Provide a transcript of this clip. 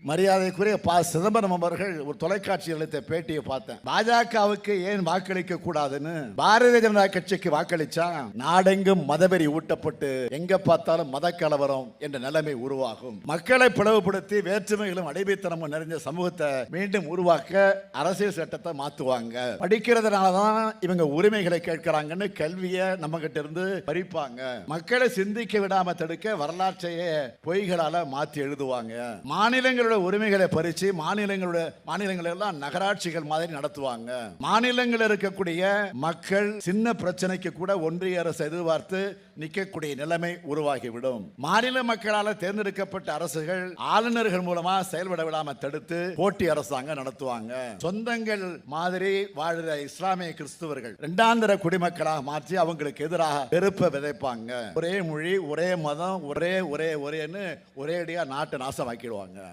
மரியாதைக்குரிய சிதம்பரம் அவர்கள் ஒரு தொலைக்காட்சி அளித்த பேட்டியை பார்த்தேன். பாஜகவுக்கு ஏன் வாக்களிக்க கூடாதுன்னு பாரதிய ஜனதா கட்சிக்கு வாக்களிச்சா நாடெங்கும் மதவெறி ஊட்டப்பட்டு எங்க பார்த்தாலும் மத கலவரம் என்ற நிலைமை உருவாகும். மக்களை பிளவுபடுத்தி வேற்றுமைகளும் அடிமைத்தனமும் நிறைந்த சமூகத்தை மீண்டும் உருவாக்க அரசியல் சட்டத்தை மாத்துவாங்க. படிக்கிறதுனாலதான் இவங்க உரிமைகளை கேட்கிறாங்கன்னு கல்வியை நம்ம கிட்ட இருந்து பறிப்பாங்க. மக்களை சிந்திக்க விடாம தடுக்க வரலாற்றையே பொய்களால மாற்றி எழுதுவாங்க. மாநிலங்களோட உரிமைகளை பறிச்சு மாநிலங்கள் எல்லாம் நகராட்சிகள் மாதிரி நடத்துவாங்க. மாநிலங்கள் இருக்கக்கூடிய மக்கள் சின்ன பிரச்சனைக்கு கூட ஒன்றிய அரசு எதிர்பார்த்து நிற்கக்கூடிய நிலைமை உருவாகிவிடும். மாநில மக்களால் தேர்ந்தெடுக்கப்பட்ட அரசுகள் ஆளுநர்கள் மூலமா செயல்பட விடாம தடுத்து போட்டி அரசாங்கம் நடத்துவாங்க. சொந்தங்கள் மாதிரி வாழ்கிற இஸ்லாமிய கிறிஸ்துவர்கள் இரண்டாந்தர குடிமக்களாக மாற்றி அவங்களுக்கு எதிராக வெறுப்பை விதைப்பாங்க. ஒரே மொழி, ஒரே மதம், ஒரேன்னு ஒரேடியா நாட்டை நாசமாக்கிடுவாங்க.